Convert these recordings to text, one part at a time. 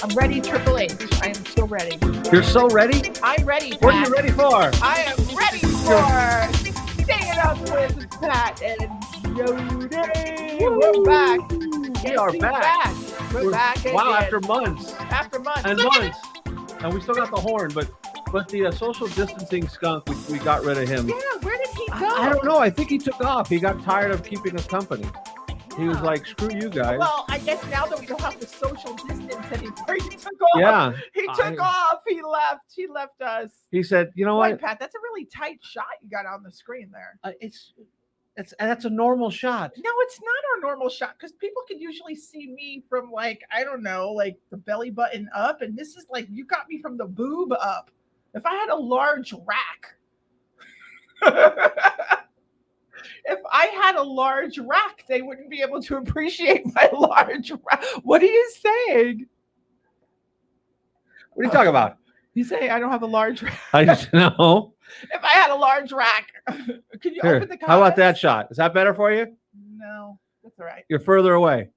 I'm ready, Triple H. I am so ready. You're so ready? I'm ready, Pat. What are you ready for? I am ready for Staying Up with Pat and Jodi. We're back. We are back. We're back again. Wow, after months. After months. And months. And we still got the horn, but the social distancing skunk, we got rid of him. Yeah, where did he go? I don't know. I think he took off. He got tired of keeping us company. He was like, screw you guys. Well, I guess now that we don't have to social distance anymore, he took off. Yeah. He took off. He left. He left us. He said, you know what? Pat, that's a really tight shot you got on the screen there. That's a normal shot. No, it's not our normal shot because people can usually see me from like, I don't know, like the belly button up. And this is like, you got me from the boob up. If I had a large rack, they wouldn't be able to appreciate my large rack. What are you saying? What are you talking about? You say I don't have a large rack. I just know. If I had a large rack, could you Here, open the comments? how about that shot? Is that better for you? No, that's all right. You're further away.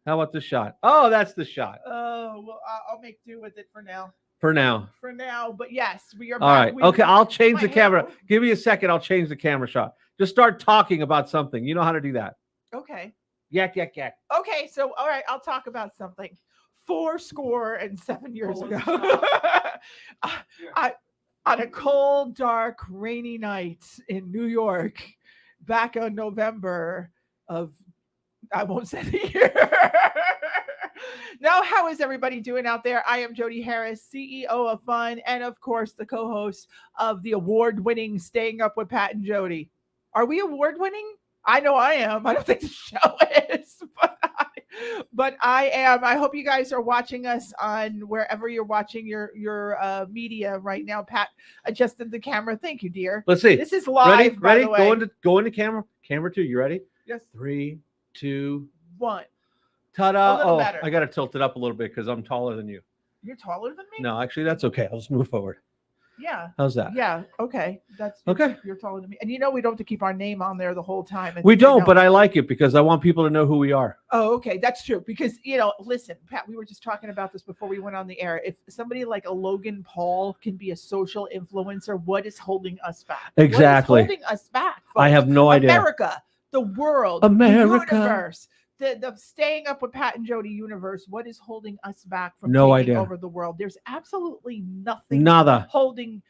How about this shot? Oh, that's the shot. Oh, well, I'll make do with it for now. For now. For now, but yes, we are All back. right. Okay, I'll change the camera. Give me a second. I'll change the camera shot. Just start talking about something. You know how to do that. Okay. Yak, yak, yak. Okay, so all right, I'll talk about something. 7 years ago, on a cold, dark, rainy night in New York, back in November of, I won't say the year. Now, how is everybody doing out there? I am Jodi Harris, CEO of Fun, and of course, the co-host of the award-winning Staying Up with Pat and Jodi. Are we award-winning? I know I am. I don't think the show is, but I am. I hope you guys are watching us on wherever you're watching your media right now. Pat adjusted the camera. Thank you, dear. Let's see. This is live. Ready? By the way. Go into camera. Camera 2. You ready? Yes. 3, 2, 1. Ta-da! A little Oh, better. I got to tilt it up a little bit because I'm taller than you. You're taller than me? No, actually, that's okay. I'll just move forward. Yeah. How's that? Yeah. Okay. That's okay. You're taller than me, and you know we don't have to keep our name on there the whole time. We don't, but I like it because I want people to know who we are. Oh, okay, that's true. Because listen, Pat, we were just talking about this before we went on the air. If somebody like a Logan Paul can be a social influencer, what is holding us back? Exactly. What is holding us back? Folks? I have no idea. America, the world, America, the universe. The Staying Up with Pat and Jodi universe, what is holding us back from taking over the world? There's absolutely nothing holding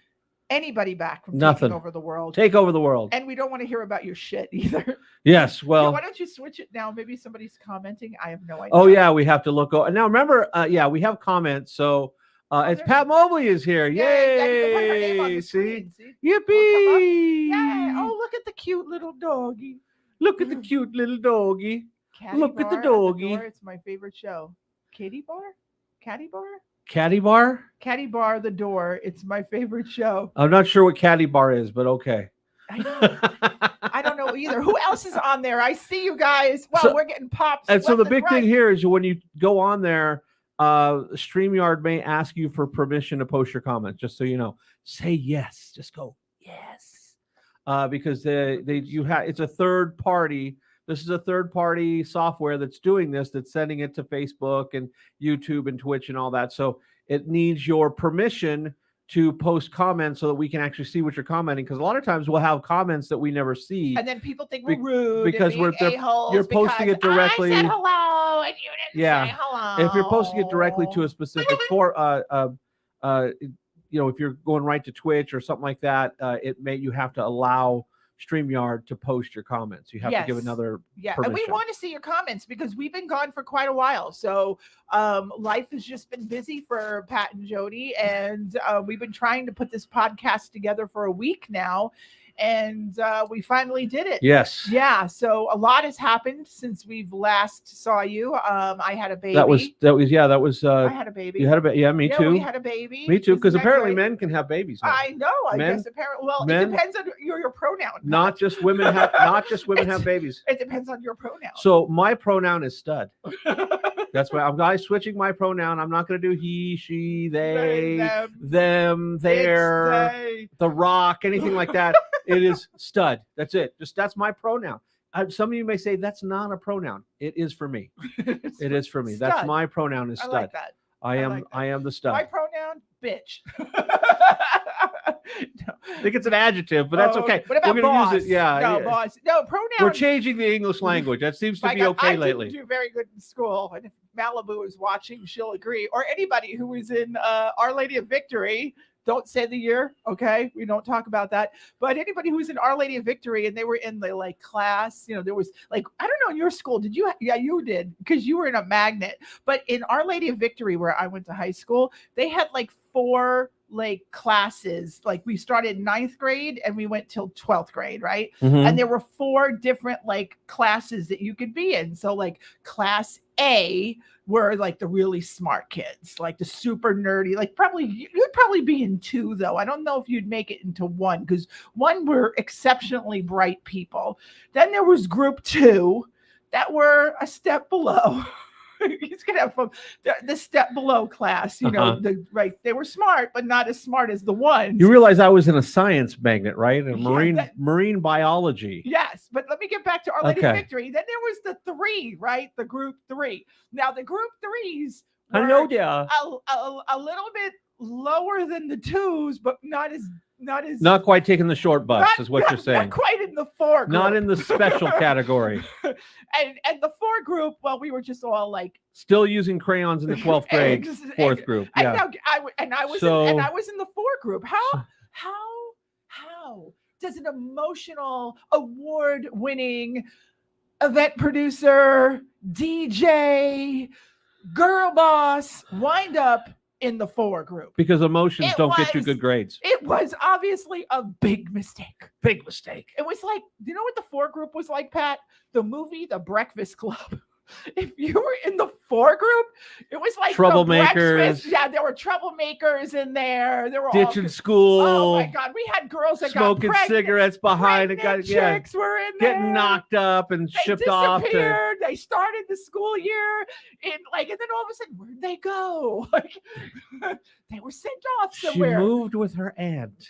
anybody back from taking over the world. Take over the world. And we don't want to hear about your shit either. Yes, well. Why don't you switch it now? Maybe somebody's commenting. I have no idea. Oh, yeah, we have to look. Now, remember, we have comments. So it's Pat Mobley is here. Yay. Yeah, you can put her name on the screen. See? Yippee. Yay. Oh, look at the cute little doggy. Look at the cute little doggy. Look at the doggy. It's my favorite show. Caddy Bar? Caddy Bar? Caddy Bar? Caddy Bar, the door. It's my favorite show. I'm not sure what Caddy Bar is, but okay. I don't know either. Who else is on there? I see you guys. Well, we're getting pops. And so the big thing here is when you go on there, StreamYard may ask you for permission to post your comments, just so you know. Say yes. Just go yes. Because it's a third party. This is a third party software that's doing this, that's sending it to Facebook and YouTube and Twitch and all that. So it needs your permission to post comments so that we can actually see what you're commenting. Because a lot of times we'll have comments that we never see. And then people think we're rude because you're posting it directly. I said hello and you didn't say hello. If you're posting it directly to a specific if you're going right to Twitch or something like that, you have to allow StreamYard to post your comments. You have to give another permission. And we want to see your comments because we've been gone for quite a while. So life has just been busy for Pat and Jodi, and we've been trying to put this podcast together for a week now. And we finally did it. Yes. Yeah. So a lot has happened since we've last saw you. I had a baby. That was. I had a baby. You had a baby. Yeah, me too. We had a baby. Me too. Because apparently men can have babies now. I know. I guess apparently. Well, it depends on your pronoun. Not just women have. Not just women have babies. It depends on your pronoun. So my pronoun is stud. That's why I'm switching my pronoun. I'm not going to do he, she, they, them, their, the rock, anything like that. It is stud. That's it. That's my pronoun. Some of you may say that's not a pronoun. It is for me. It is for me. Stud. That's my pronoun is stud. I like that. I am the stud. My pronoun, bitch. I think it's an adjective, but that's okay. What about We're boss? Use it. Yeah. No, boss. No, pronoun. We're changing the English language. That seems to be okay lately. I didn't do very good in school. And if Malibu is watching, she'll agree. Or anybody who was in Our Lady of Victory. Don't say the year, okay? We don't talk about that. But anybody who's in Our Lady of Victory and they were in the class, there was I don't know, in your school, did you? Yeah, you did, because you were in a magnet. But in Our Lady of Victory, where I went to high school, they had 4 classes. We started 9th grade and we went till 12th grade, right? Mm-hmm. And there were 4 different classes that you could be in. So class A were the really smart kids, the super nerdy, you'd probably be in 2 though. I don't know if you'd make it into 1, because 1 were exceptionally bright people. Then there was group 2 that were a step below. He's gonna have fun. The step below class, they were smart, but not as smart as the ones. You realize I was in a science magnet, right? Marine biology. Yes, but let me get back to Our Lady of Victory. Then there was the 3, right? The group 3. Now the group 3s were a little bit lower than the 2s, but not quite taking the short bus, is what you're saying. Not quite in the 4 group. Not in the special category. And the 4 group, well, we were just all still using crayons in the 12th grade, 4th group. Yeah. I was in the 4 group. How does an emotional, award-winning event producer, DJ, girl boss wind up in the 4 group? Because emotions don't get you good grades. It was obviously a big mistake. Big mistake. It was you know what the 4 group was like, Pat? The movie The Breakfast Club. If you were in the 4 group, it was troublemakers. Yeah, there were troublemakers in there. There were ditching school. Oh my God, we had girls that smoking got pregnant, cigarettes behind. Chicks were in there, getting knocked up and shipped off. They started the school year and then all of a sudden, where'd they go? They were sent off somewhere. She moved with her aunt.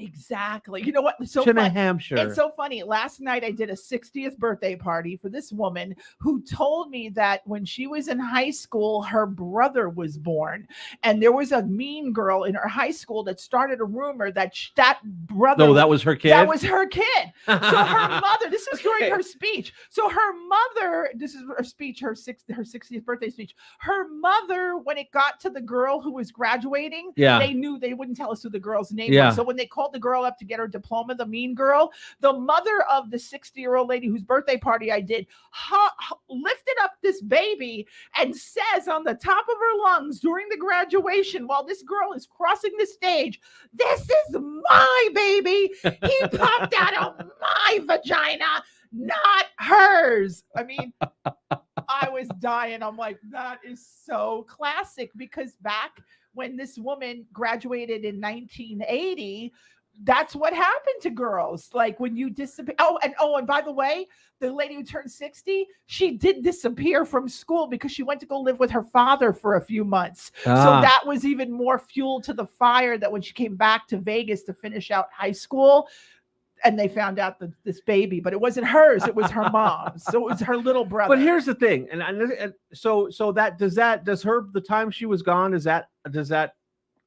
Exactly. You know what? So to New Hampshire. It's so funny. Last night I did a 60th birthday party for this woman who told me that when she was in high school, her brother was born, and there was a mean girl in her high school that started a rumor that that brother. No, that was her kid. That was her kid. So her mother. This was during her speech. So her mother. This is her speech. Her 60th birthday speech. Her mother, when it got to the girl who was graduating, they knew they wouldn't tell us who the girl's name was. So when they called the girl up to get her diploma, the mean girl, the mother of the 60-year-old lady whose birthday party I did, lifted up this baby and says on the top of her lungs during the graduation, while this girl is crossing the stage, "This is my baby. He popped out of my vagina, not hers." I mean, I was dying. I'm like, that is so classic, because back when this woman graduated in 1980, that's what happened to girls. Like when you disappear. And by the way, the lady who turned 60, she did disappear from school because she went to go live with her father for a few months. So that was even more fuel to the fire, that when she came back to Vegas to finish out high school, and they found out that this baby, but it wasn't hers, it was her mom's. So it was her little brother. But here's the thing. And so does her, the time she was gone, does that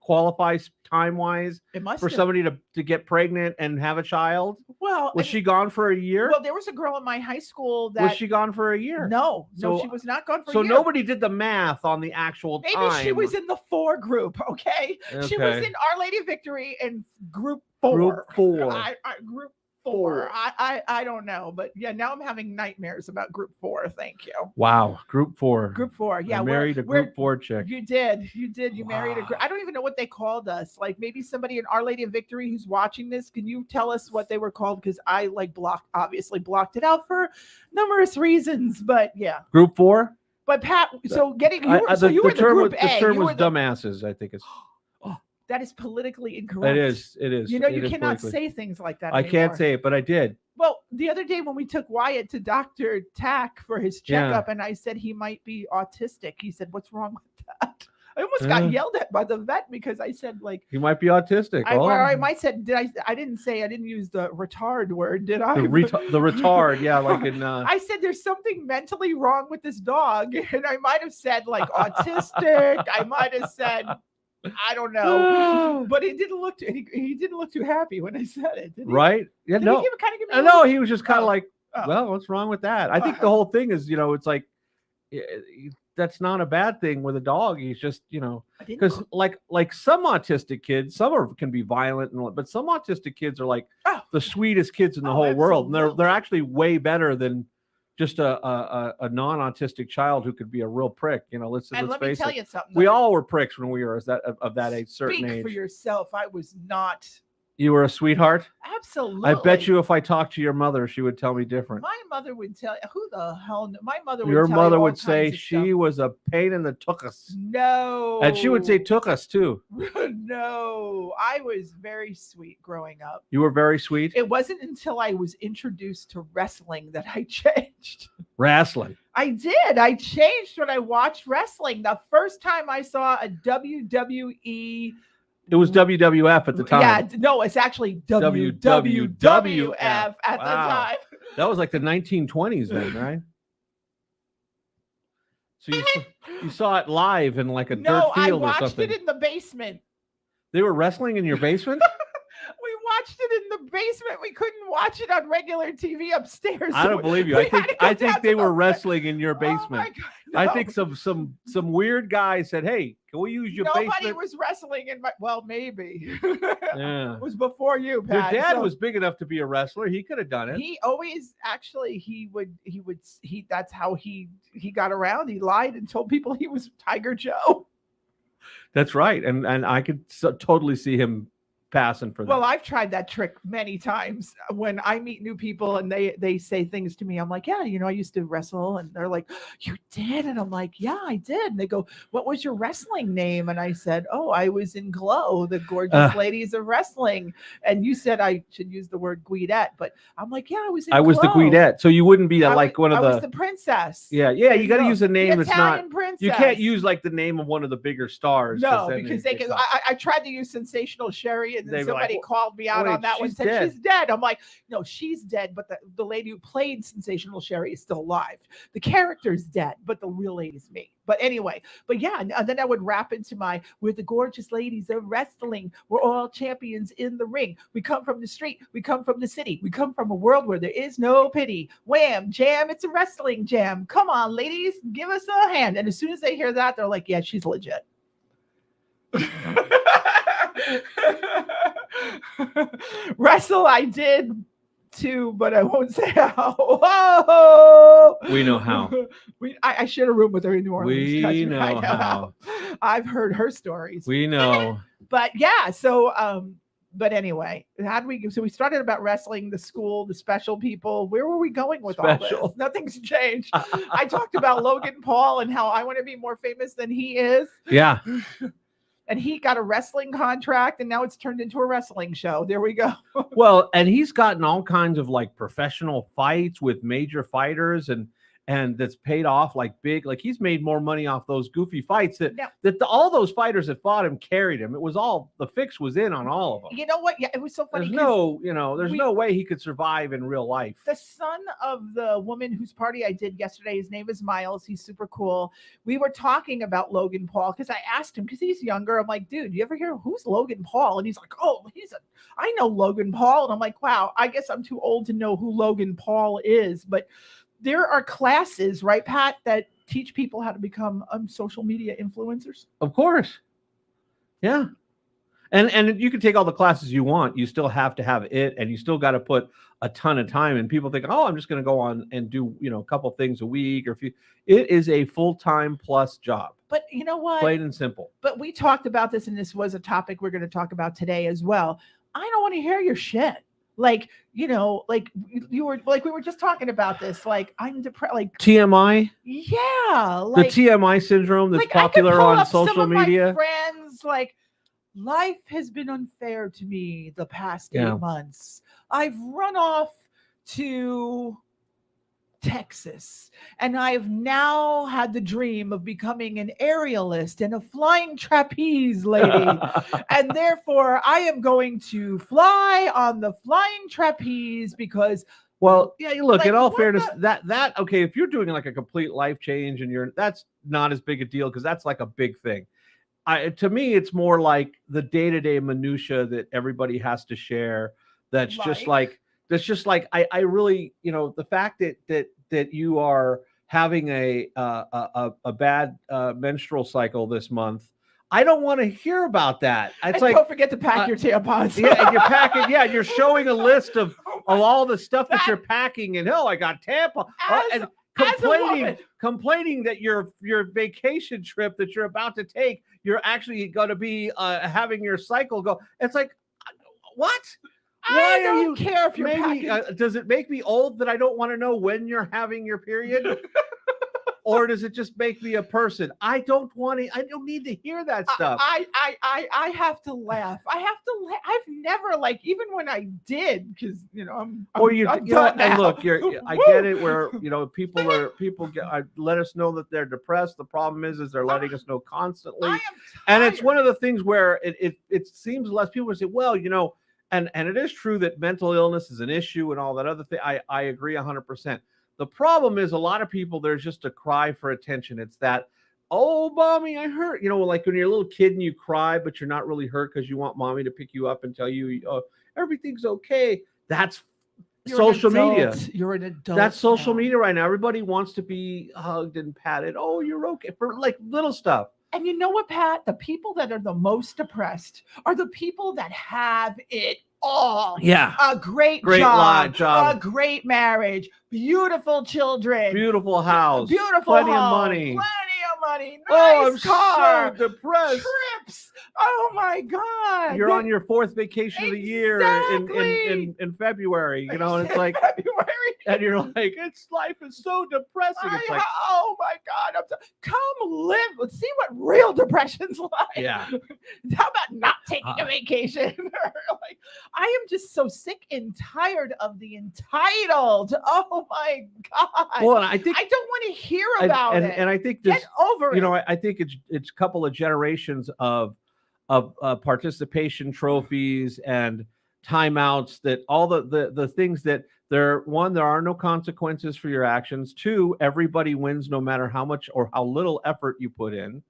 qualify time-wise for somebody to get pregnant and have a child? Well, was she gone for a year? Well, there was a girl in my high school that was she gone for a year? No, she was not gone for a year. So nobody did the math on the actual time. Maybe she was in the 4 group. Okay, she was in Our Lady of Victory in group 4. Group 4. Group 4. I don't know, but yeah, now I'm having nightmares about group 4. Thank you. Wow, group 4. Group 4. Yeah, I married a group 4 chick. You did. You married a group. I don't even know what they called us. Like maybe somebody in Our Lady of Victory who's watching this, can you tell us what they were called? Because I obviously blocked it out for numerous reasons. But yeah, group 4. But Pat, so getting you were the group A. The term was dumbasses. I think it's. That is politically incorrect. It is. You know, you cannot say things like that anymore. I can't say it, but I did. Well, the other day when we took Wyatt to Dr. Tack for his checkup, and I said he might be autistic, he said, "What's wrong with that?" I almost got yelled at by the vet because I said, like, he might be autistic. I might said, I didn't use the retard word, did I? The retard, yeah, like in. I said there's something mentally wrong with this dog, and I might have said like autistic. I might have said. I don't know, but he didn't look too happy when I said it. Did he? Right? Yeah, did no. He kind of give me no, he was just kind of like, well, what's wrong with that? I think the whole thing is, it's like that's not a bad thing with a dog. He's just, because like some autistic kids, can be violent, but some autistic kids are like the sweetest kids in the whole world, and they're actually way better than just a non-autistic child who could be a real prick. Let's let me face tell it. You something. We all were pricks when we were of that age, certain age. Speak for yourself. I was not. You were a sweetheart? Absolutely. I bet you if I talked to your mother, she would tell me different. My mother would tell you, who the hell? My mother would Your tell mother you all would say kinds of she stuff. was a pain in the tuchus. No. And she would say tuchus too. No. I was very sweet growing up. You were very sweet? It wasn't until I was introduced to wrestling that I changed. Wrestling. I did. I changed when I watched wrestling. The first time I saw a WWE. It was WWF at the time. Yeah, no, it's actually WWF at the time. That was like the 1920s then, right? So you saw it live in like a dirt field or something. No, I watched it in the basement. They were wrestling in your basement? We watched it in the basement. We couldn't watch it on regular TV upstairs. I don't believe you. I think they were wrestling in your basement. Oh my God, no. I think some weird guy said, "Hey, can we use your basement?" Nobody was wrestling in my. Well, maybe. Yeah. It was before you, Pat. Your dad was big enough to be a wrestler. He could have done it. He always that's how he got around. He lied and told people he was Tiger Joe. That's right, and I could totally see him passing for that. Well, I've tried that trick many times. When I meet new people and they say things to me, I'm like, yeah, I used to wrestle, and they're like, you did? And I'm like, yeah, I did. And they go, what was your wrestling name? And I said, oh, I was in Glow, the gorgeous ladies of wrestling. And you said I should use the word Guidette, but I'm like, yeah, I was in Glow. Was the Guidette, so you wouldn't be I was the princess. Yeah, you got to use a name that's not. Princess. You can't use like the name of one of the bigger stars. No, because they can. I tried to use Sensational Sherry. And then somebody called me out on that one, said she's dead. I'm like, no, she's dead, but the lady who played Sensational Sherry is still alive. The character's dead, but the real lady's me. But anyway, and then I would wrap into we're the gorgeous ladies of wrestling. We're all champions in the ring. We come from the street. We come from the city. We come from a world where there is no pity. Wham, jam, it's a wrestling jam. Come on, ladies, give us a hand. And as soon as they hear that, they're like, yeah, she's legit. Wrestle I did too, but I won't say how. Whoa! We know how. I shared a room with her in New Orleans. We know how. I've heard her stories. We know. But yeah, so but anyway, so we started about wrestling, the school, the special people. Where were we going with all this? Nothing's changed. I talked about Logan Paul and how I want to be more famous than he is. Yeah. And he got a wrestling contract, and now it's turned into a wrestling show. There we go. Well, and he's gotten all kinds of like professional fights with major fighters, and that's paid off like big. Like he's made more money off those goofy fights all those fighters that fought him carried him. It was all the fix was in on all of them. You know what? Yeah, it was so funny. There's no way he could survive in real life. The son of the woman whose party I did yesterday, his name is Miles. He's super cool. We were talking about Logan Paul because I asked him because he's younger. I'm like, dude, you ever hear who's Logan Paul? And he's like, oh, I know Logan Paul. And I'm like, wow, I guess I'm too old to know who Logan Paul is. But there are classes, right, Pat, that teach people how to become social media influencers. Of course. Yeah. And you can take all the classes you want. You still have to have it, and you still got to put a ton of time. And people think, oh, I'm just going to go on and do, a couple things a week or it is a full-time plus job. But you know what? Plain and simple. But we talked about this, and this was a topic we're going to talk about today as well. I don't want to hear your shit. Like, like you were like, we were just talking about this. Like, I'm depressed. Like TMI. Yeah. Like, the TMI syndrome that's popular on social media. My friends, like, life has been unfair to me the past 8 months. I've run off to Texas, and I've now had the dream of becoming an aerialist and a flying trapeze lady. And therefore I am going to fly on the flying trapeze because look, like, in all fairness, that okay, if you're doing like a complete life change and that's not as big a deal because that's like a big thing. To me, it's more like the day-to-day minutia that everybody has to share. That's just like I really, the fact that you are having a bad menstrual cycle this month. I don't want to hear about that. It's like, don't forget to pack your tampons. Yeah, and you're packing. Yeah, you're showing a list of all the stuff that you're packing, and I got tampons. And complaining that your vacation trip that you're about to take, you're actually going to be having your cycle go. It's like, what? I don't care if you're packing. Does it make me old that I don't want to know when you're having your period? Or does it just make me a person? I don't need to hear that stuff. I have to laugh. I've never, like, even when I did, because I'm done now. And look, I get it where people let us know that they're depressed. The problem is they're letting us know constantly. And it's one of the things where it seems less people say, well, and it is true that mental illness is an issue and all that other thing. I agree 100%. The problem is a lot of people, there's just a cry for attention. It's that, oh, mommy, I hurt. Like when you're a little kid and you cry, but you're not really hurt because you want mommy to pick you up and tell you, oh, everything's okay. That's social media. You're an adult. That's social media right now. Everybody wants to be hugged and patted. Oh, you're okay. For like little stuff. And you know what, Pat? The people that are the most depressed are the people that have it all. Yeah. A great job, a great marriage, beautiful children, beautiful house, plenty of money, nice I'm car, so depressed. Trips. Oh my God. You're on your 4th vacation of the year in February, and it's like February. And you're like, life is so depressing. It's like, oh my God, come live. Let's see what real depression's like. Yeah. How about not taking a vacation? Like, I am just so sick and tired of the entitled. Oh my God. Well, and I don't want to hear about it. And I think this, get over it. I think it's a couple of generations of participation trophies and timeouts, that all the things that there are no consequences for your actions. 2, everybody wins no matter how much or how little effort you put in.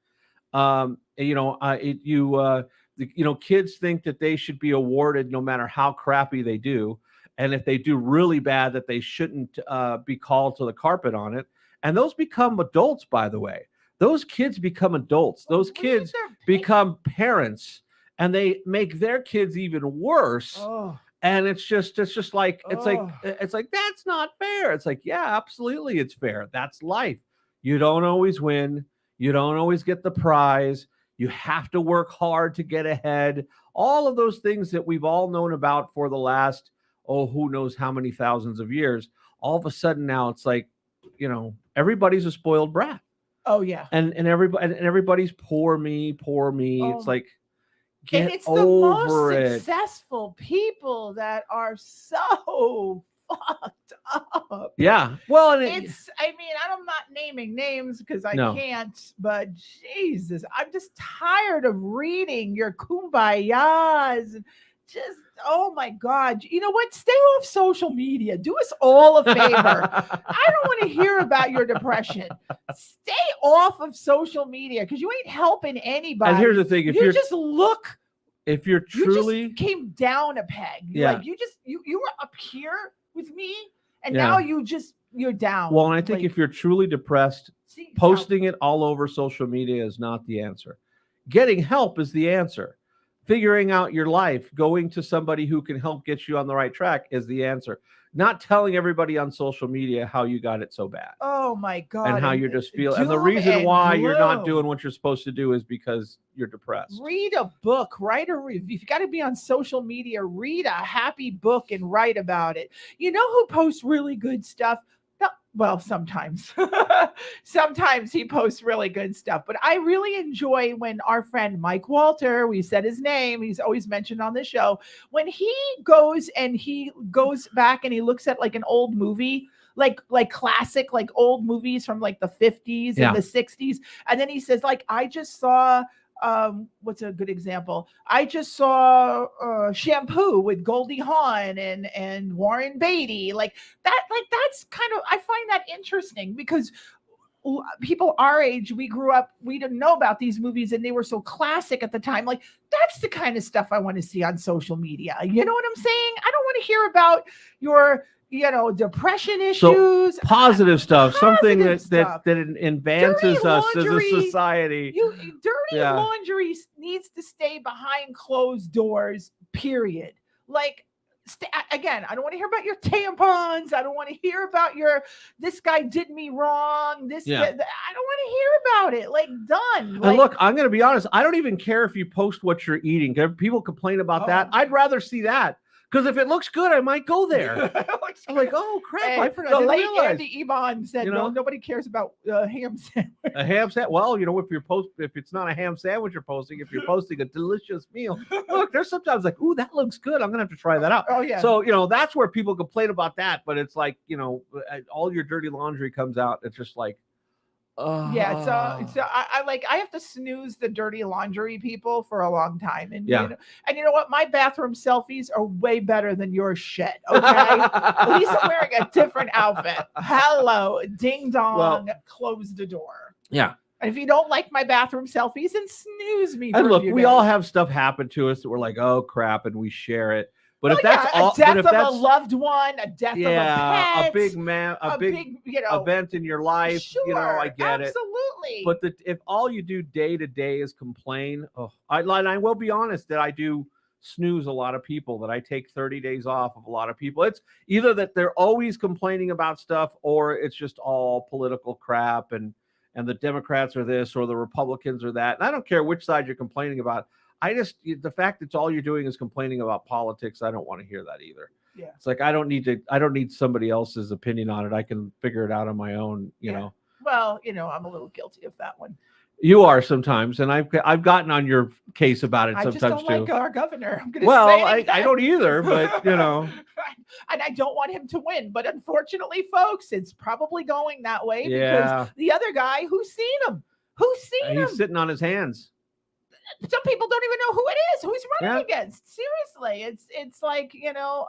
Kids think that they should be awarded no matter how crappy they do. And if they do really bad, that they shouldn't be called to the carpet on it. And those become adults, by the way. Those kids become adults. Those kids become parents, and they make their kids even worse. Oh. And it's just like, it's like, that's not fair. It's like, yeah, absolutely. It's fair. That's life. You don't always win. You don't always get the prize. You have to work hard to get ahead. All of those things that we've all known about for the last, who knows how many thousands of years. All of a sudden now it's like, everybody's a spoiled brat. Oh yeah. and everybody's poor me, poor me. It's Oh, like, and get it's the most over it. successful people that are so fucked up. Yeah. Well, and I mean, I'm not naming names because I no. can't, but Jesus, I'm just tired of reading your kumbayas and just, oh my God. You know what? Stay off social media. Do us all a favor. I don't want to hear about your depression. Stay off of social media because you ain't helping anybody. And here's the thing: if you you're truly, you just came down a peg. Yeah. Like you were up here with me, and Yeah. now you're down. well, and I think Like, if you're truly depressed, see, posting it all over social media is not the answer. Getting help is the answer. Figuring out your life, going to somebody who can help get you on the right track is the answer. Not telling everybody on social media how you got it so bad oh my God, and how you're just feeling. And the doom reason and why you're not gloom. doing what you're supposed to do is because you're depressed. Read a book, write a review. If you got to be on social media, read a happy book and write about it. You know who posts really good stuff? Well, sometimes. Sometimes he posts really good stuff, but I really enjoy when our friend Mike Walter, we said his name, he's always mentioned on the show, when he goes back and he looks at like an old movie, like classic, like old movies from like the 50s Yeah. and the 60s, and then he says, like, I just saw what's a good example? I just saw Shampoo with Goldie Hawn and Warren Beatty. Like that's kind of, I find that interesting because people our age, we grew up, we didn't know about these movies and they were so classic at the time. Like that's the kind of stuff I want to see on social media. You know what I'm saying? I don't want to hear about your depression issues. Positive stuff, something Positive that stuff. advances Dirty us as a laundry, society. Dirty Yeah. laundry needs to stay behind closed doors, period. Like, again, I don't want to hear about your tampons. I don't want to hear about this guy did me wrong. Yeah. I don't want to hear about it. Like, done. And look, I'm going to be honest. I don't even care if you post what you're eating. People complain about that. I'd rather see that. Because if it looks good, I might go there. I'm like, oh crap! Hey, I the late realize. Andy Ebon said, You know? nobody cares about ham sandwich. A ham sandwich. Well, if it's not a ham sandwich you're posting, if you're posting a delicious meal, look, there's sometimes like, ooh, that looks good. I'm gonna have to try that out. Oh yeah. So that's where people complain about that, but it's like all your dirty laundry comes out. It's just like, yeah, so I have to snooze the dirty laundry people for a long time, and Yeah. And you know what? My bathroom selfies are way better than your shit. Okay, at least I'm wearing a different outfit. Hello, ding dong, close the door. Yeah. And if you don't like my bathroom selfies, then snooze me. And for look, a few we days. all have stuff happen to us that we're like, oh crap, and we share it. But Well, if that's yeah, all, a death but if of that's a loved one, a death of a pet, a big event in your life, sure, I get it. absolutely. But if all you do day to day is complain, I will be honest that I do snooze a lot of people, that I take 30 days off of a lot of people. It's either that they're always complaining about stuff, or it's just all political crap and the Democrats are this or the Republicans are that. And I don't care which side you're complaining about. The fact that all you're doing is complaining about politics, I don't want to hear that either. Yeah. It's like, I don't need somebody else's opinion on it. I can figure it out on my own, you know. Well, I'm a little guilty of that one. You are sometimes, and I've gotten on your case about it sometimes too. I just don't like our governor. I'm gonna say I don't either, but and I don't want him to win. But unfortunately, folks, it's probably going that way Yeah. because the other guy, who's seen him? He's sitting on his hands. Some people don't even know who it is, who he's running against. Seriously, it's like,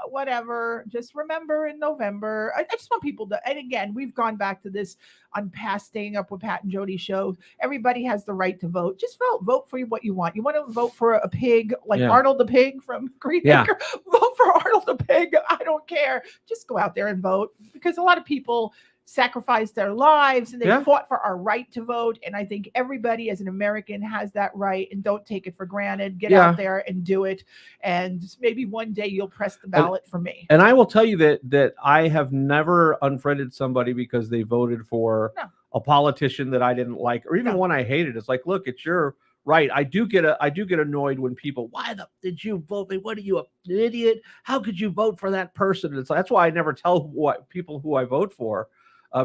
whatever. Just remember in November. I just want people to, and again, we've gone back to this on past Staying Up with Pat and Jodi show. Everybody has the right to vote. Just vote for what you want. You want to vote for a pig, like Arnold the pig from Green Acre? Vote for Arnold the pig. I don't care. Just go out there and vote, because a lot of people sacrificed their lives and they fought for our right to vote. And I think everybody as an American has that right, and don't take it for granted. Get out there and do it. And maybe one day you'll press the ballot for me. And I will tell you that I have never unfriended somebody because they voted for a politician that I didn't like, or even one I hated. It's like, look, it's your right. I do get annoyed when people, why did you vote? What are you, an idiot? How could you vote for that person? And that's why I never tell people who I vote for.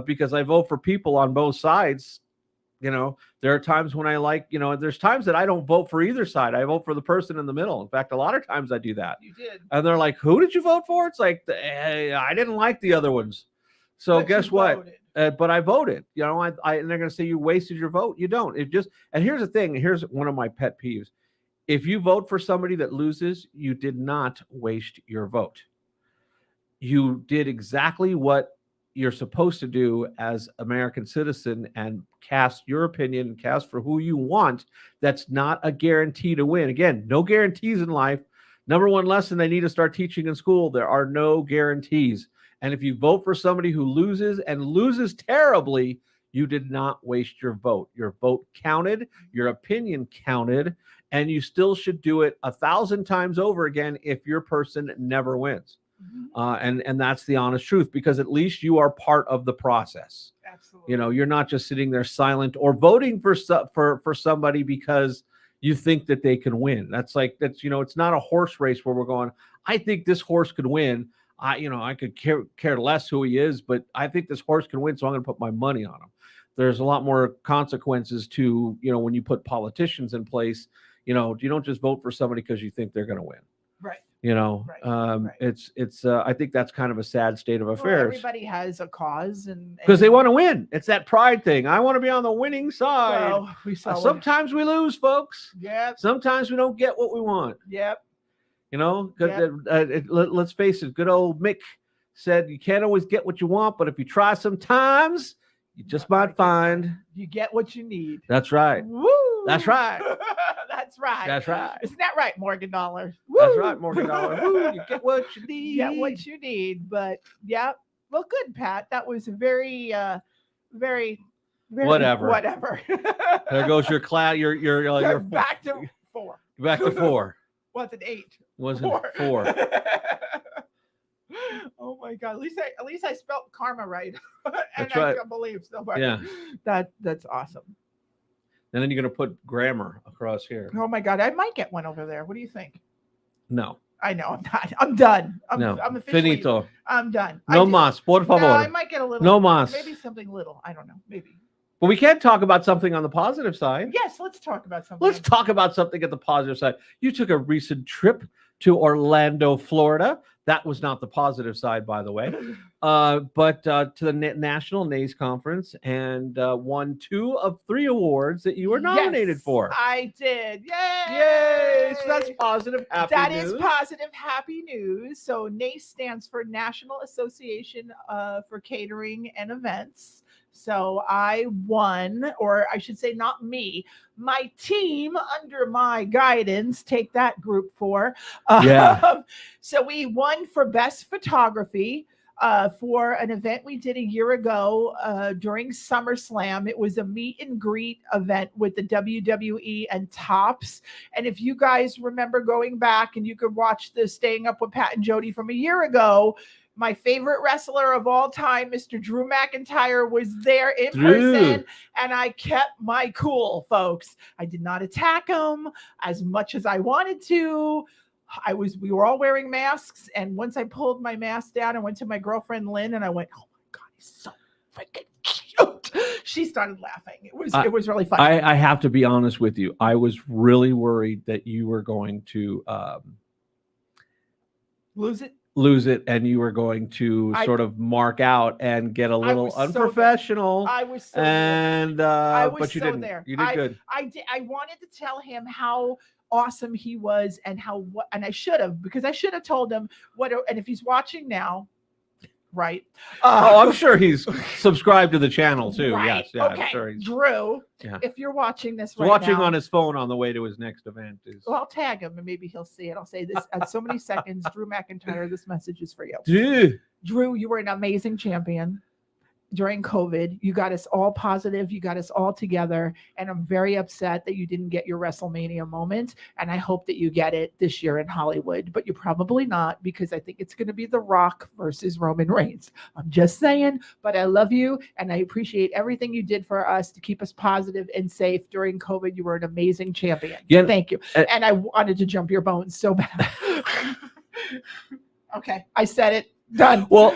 Because I vote for people on both sides, You know, there are times when I like, there's times that I don't vote for either side. I vote for the person in the middle. In fact, a lot of times I do that. You did. And they're like, who did you vote for? It's like, I didn't like the other ones. So But guess you what? voted. But I voted, and they're going to say you wasted your vote. You don't. And here's the thing. Here's one of my pet peeves. If you vote for somebody that loses, you did not waste your vote. You did exactly what you're supposed to do as American citizen and cast your opinion, cast for who you want. That's not a guarantee to win. Again, no guarantees in life. Number one lesson they need to start teaching in school. There are no guarantees. And if you vote for somebody who loses and loses terribly, you did not waste your vote. Your vote counted, your opinion counted, and you still should do it 1,000 times over again if your person never wins. And that's the honest truth, because at least you are part of the process. Absolutely. You're not just sitting there silent or voting for somebody because you think that they can win. That's it's not a horse race where we're going, I think this horse could win. I could care less who he is, but I think this horse can win, so I'm going to put my money on him. There's a lot more consequences to, when you put politicians in place. You don't just vote for somebody because you think they're going to win. Right. Right. It's I think that's kind of a sad state of affairs. Everybody has a cause, and because they want to win. It's that pride thing. I want to be on the winning side. Well, we saw sometimes we lose, folks. Yep. Sometimes we don't get what we want. Yep. Let's face it. Good old Mick said you can't always get what you want, but if you try sometimes, you just might find you get what you need. That's right. Woo! That's right. That's right. That's right. Isn't that right, Morgan Dollar? Woo! That's right, Morgan Dollar. Woo! You get what you need. Get what you need. But yeah, well, good, Pat. That was very, very whatever. There goes your class. You're back to 4. Back to 4. What's an 8? Wasn't 4. Oh my God! At least I spelled karma right, and That's right. I can't believe somebody. Yeah, that's awesome. And then you're gonna put grammar across here. Oh my God! I might get one over there. What do you think? No. I know I'm not. I'm done. I'm officially, Finito. I'm done. No más, por favor. No, I might get a little. No más. Maybe something little. I don't know. Maybe. But we can't talk about something on the positive side. Yes, let's talk about something. Let's talk about something at the positive side. You took a recent trip to Orlando, Florida. That was not the positive side, by the way. But to the National Nays Conference, and won 2 of 3 awards that you were nominated for. I did. Yay! Yay! So that's positive, happy news. That is positive, happy news. So NACE stands for National Association for Catering and Events. So I won, or I should say not me, my team under my guidance, take that group 4. So we won for best photography for an event we did a year ago during SummerSlam. It was a meet and greet event with the WWE and Tops. And if you guys remember going back, and you could watch the Staying Up with Pat and Jodi from a year ago, my favorite wrestler of all time, Mr. Drew McIntyre, was there in person, and I kept my cool, folks. I did not attack him as much as I wanted to. We were all wearing masks, and once I pulled my mask down, I went to my girlfriend Lynn, and I went, "Oh my God, he's so freaking cute." She started laughing. It was really fun. I have to be honest with you. I was really worried that you were going to lose it, and you were going to sort of mark out and get a little unprofessional. I was so but you didn't. There. You did good. I wanted to tell him how awesome he was, and and I should have, because I should have told him and if he's watching now, right? I'm sure he's subscribed to the channel too. Right. Yes, yeah, okay. I'm sure Drew, if you're watching this right watching now, on his phone on the way to his next event. Well, I'll tag him and maybe he'll see it. I'll say this at so many seconds. Drew McIntyre, this message is for you. Drew, you were an amazing champion during COVID. You got us all positive. You got us all together. And I'm very upset that you didn't get your WrestleMania moment. And I hope that you get it this year in Hollywood, but you're probably not, because I think it's going to be The Rock versus Roman Reigns. I'm just saying, but I love you. And I appreciate everything you did for us to keep us positive and safe during COVID. You were an amazing champion. Yeah, thank you. And I wanted to jump your bones so bad. Okay. I said it. Done. Well,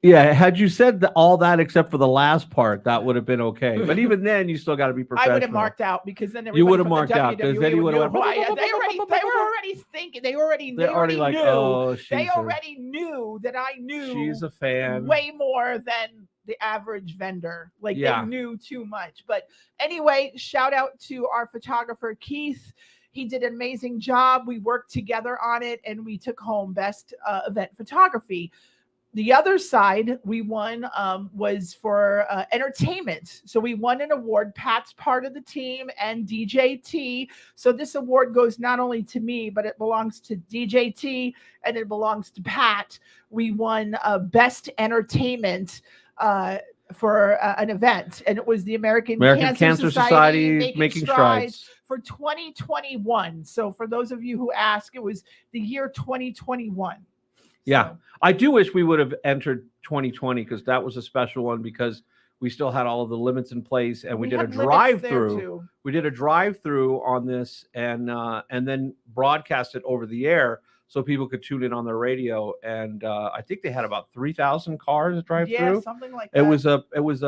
Yeah, had you said all that except for the last part, that would have been okay. But even then, you still got to be I professional. would have marked out because then You would everybody have from the marked out because WWE then he would would know have who I went. am. They were already thinking. They already like, knew. oh, They already knew that I knew she's a fan. way more than the average vendor. Like Yeah. they knew too much. But anyway, shout out to our photographer Keith. He did an amazing job. We worked together on it, and we took home best event photography. The other side we won was for entertainment. So we won an award. Pat's part of the team and DJT. So this award goes not only to me, but it belongs to DJT and it belongs to Pat. We won best entertainment for an event, and it was the American Cancer Society making strides for 2021. So for those of you who ask, it was the year 2021. Yeah. I do wish we would have entered 2020 because that was a special one because we still had all of the limits in place and we did a drive-through. We did a drive-through on this and then broadcast it over the air so people could tune in on their radio. And I think they had about 3,000 cars drive-through. Yeah, something like that. It was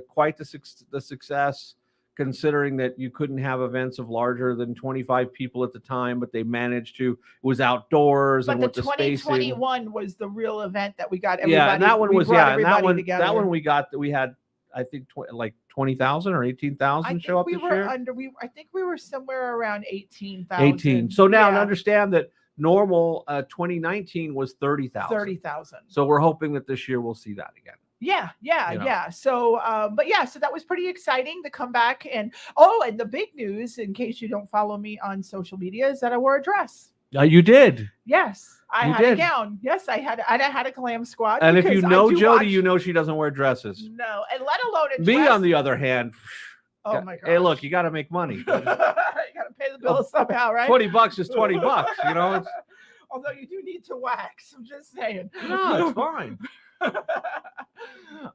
quite the success, considering that you couldn't have events of larger than 25 people at the time, but they managed to. It was outdoors, but and the with the 2021 spacing was the real event that we got everybody. Yeah, and that one was everybody together. That one we had, I think like 20,000 or 18,000 show up this year. I think we were somewhere around 18,000. 18. So now understand that normal 2019 was 30,000. 30,000. So we're hoping that this year we'll see that again. Yeah. So, so that was pretty exciting to come back. And the big news, in case you don't follow me on social media, is that I wore a dress. You did. Yes, I had a gown. Yes, I had a glam squad. And if you know Jodi, you know she doesn't wear dresses. No, and let alone a me dress. On the other hand. Oh my God! Hey, look, you got to make money. You got to pay the bills somehow, right? $20 is $20. You know. Although you do need to wax. I'm just saying. No, it's fine.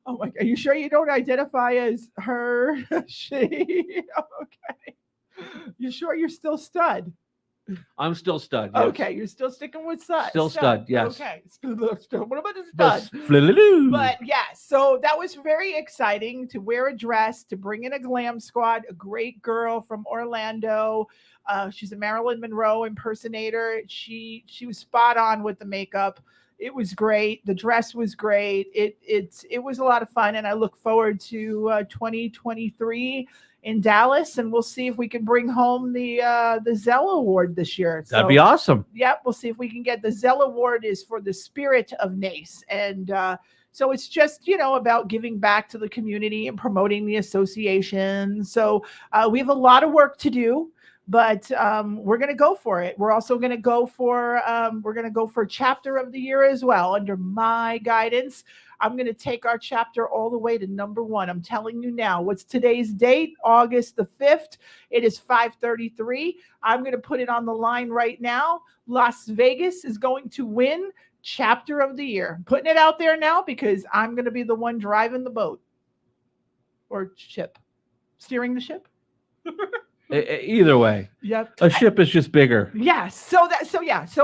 Oh my God. Are you sure you don't identify as her, she? Okay. You sure you're still stud? I'm still stud. Yes. Okay, you're still sticking with stud. Still stud, yes. Okay. What about the stud? But yeah, so that was very exciting to wear a dress, to bring in a glam squad, a great girl from Orlando. She's a Marilyn Monroe impersonator. She was spot on with the makeup. It was great. The dress was great. It was a lot of fun, and I look forward to 2023 in Dallas, and we'll see if we can bring home the Zell Award this year. That'd be awesome. Yep, we'll see if we can get the Zell Award is for the spirit of NACE, and so it's just about giving back to the community and promoting the association. So we have a lot of work to do. But we're going to go for it. We're also going to go for chapter of the year as well. Under my guidance, I'm going to take our chapter all the way to number 1. I'm telling you now. What's today's date? August the 5th. It is 5:33. I'm going to put it on the line right now. Las Vegas is going to win chapter of the year. I'm putting it out there now because I'm going to be the one driving the boat or ship, steering the ship. Either way, yep. A ship is just bigger. Yes. So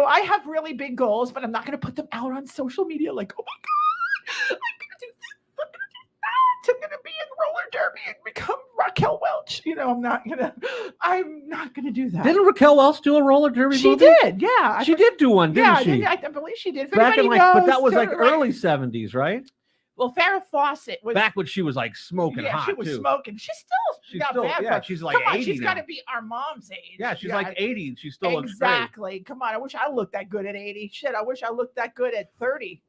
I have really big goals, but I'm not going to put them out on social media. Like, oh my God, I'm going to do this. I'm going to do that. I'm going to be in roller derby and become Raquel Welch. I'm not going to do that. Didn't Raquel Welch do a roller derby? She movie? did. Yeah. She did do one, didn't she? I believe she did. Back in but that was like early 70s, right? Well, Farrah Fawcett was back when she was like smoking hot. She was too. Smoking. She's still bad. Yeah, she's like 80 she's got to be our mom's age. Yeah, she's like 80. She still looks great. Exactly. Come on. I wish I looked that good at 80. Shit, I wish I looked that good at 30.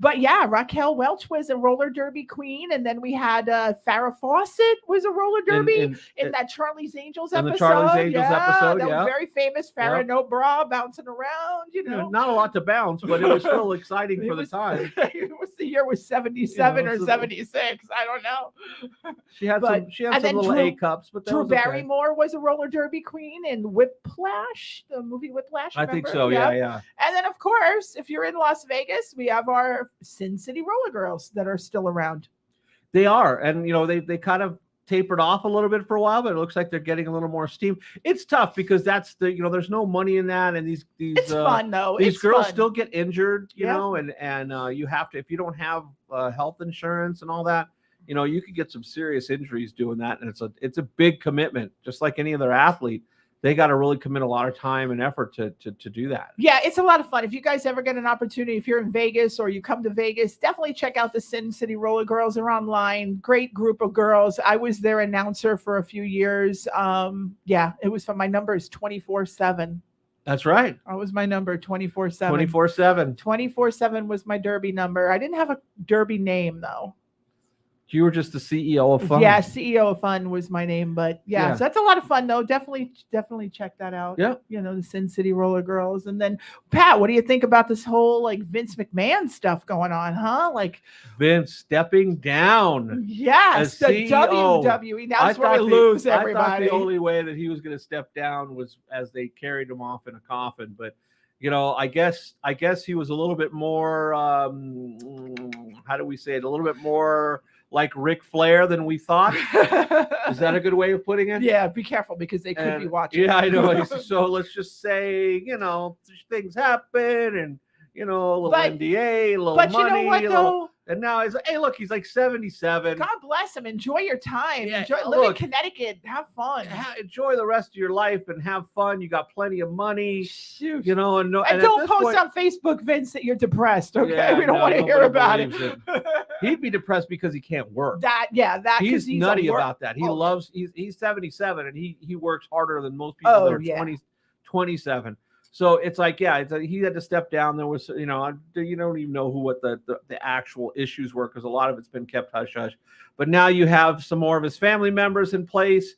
But yeah, Raquel Welch was a roller derby queen, and then we had Farrah Fawcett was a roller derby in that Charlie's Angels episode. The Charlie's Angels episode, that was very famous. Farrah no bra bouncing around. Not a lot to bounce, but it was still exciting for the time. It was the year was 77 or 76. I don't know. She had some little A cups, but Drew Barrymore was a roller derby queen in Whiplash, the movie Whiplash. Remember? I think so. Yeah. And then, of course, if you're in Las Vegas, we have our Sin City Roller Girls that are still around. They are, and they kind of tapered off a little bit for a while, but it looks like they're getting a little more steam. It's tough because that's there's no money in that, and It's fun though. these It's girls fun. still get injured, Yeah. and you have to, if you don't have health insurance and all that, you could get some serious injuries doing that, and it's a big commitment, just like any other athlete. They got to really commit a lot of time and effort to do that. Yeah, it's a lot of fun. If you guys ever get an opportunity, if you're in Vegas or you come to Vegas, definitely check out the Sin City Roller Girls. They're online. Great group of girls. I was their announcer for a few years. Yeah, it was fun. My number is 24/7. That's right. That was my number, 24/7. 24/7. 24/7 was my Derby number. I didn't have a Derby name though. You were just the CEO of Fun. Yeah, CEO of Fun was my name, but yeah, so that's a lot of fun though. Definitely check that out. Yeah. The Sin City Roller Girls. And then Pat, what do you think about this whole like Vince McMahon stuff going on, huh? Like Vince stepping down. Yes, the CEO. WWE. That's where I lose everybody. I thought the only way that he was going to step down was as they carried him off in a coffin, but I guess he was a little bit more how do we say it? A little bit more like Ric Flair than we thought. Is that a good way of putting it? Yeah, be careful because they could be watching. Yeah, I know. So let's just say, things happen, and a little NDA, a little money. But you know what though? And now he's like, hey, look, he's like 77. God bless him. Enjoy your time. Yeah, Live in Connecticut. Have fun. Enjoy the rest of your life and have fun. You got plenty of money. Shoot. And don't post on Facebook, Vince, that you're depressed. Okay, we don't want to hear about it. He'd be depressed because he can't work. He's nutty about that. He loves. He's 77 and he works harder than most people that are 27. So it's like, he had to step down. There was, you don't even know what the actual issues were because a lot of it's been kept hush hush. But now you have some more of his family members in place.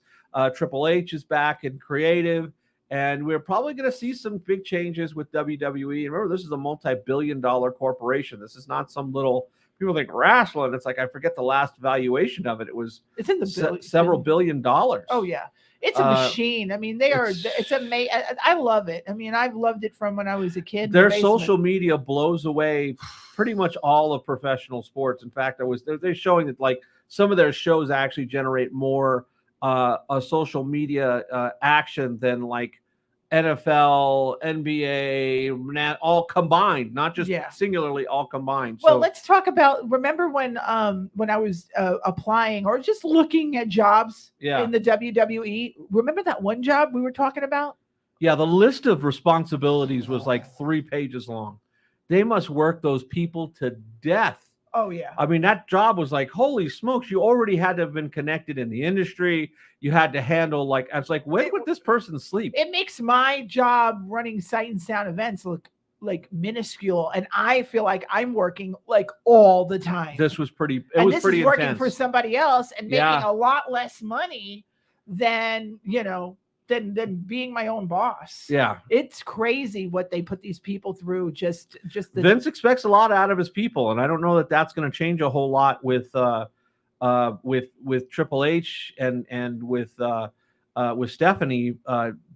Triple H is back in creative, and we're probably going to see some big changes with WWE. And remember, this is a multi-billion-dollar corporation. This is not some little. People think wrestling. It's like I forget the last valuation of it. It's in the several $1 billion. Oh yeah. It's a machine. I mean, it's amazing. I love it. I mean, I've loved it from when I was a kid. Their social media blows away pretty much all of professional sports. In fact, they're showing that like some of their shows actually generate more a social media action than like NFL, NBA, all combined, not just singularly, all combined. Well, let's talk about. Remember when I was applying or just looking at jobs in the WWE? Remember that one job we were talking about? Yeah, the list of responsibilities was like 3 pages long. They must work those people to death. Oh, yeah. I mean, that job was like, holy smokes, you already had to have been connected in the industry. You had to handle, like, I was like, when would this person sleep? It makes my job running Sight and Sound events look like minuscule. And I feel like I'm working like all the time. This was pretty intense. Working for somebody else and making a lot less money than, than being my own boss. Yeah. It's crazy what they put these people through. Vince expects a lot out of his people. And I don't know that that's going to change a whole lot with Triple H and with Stephanie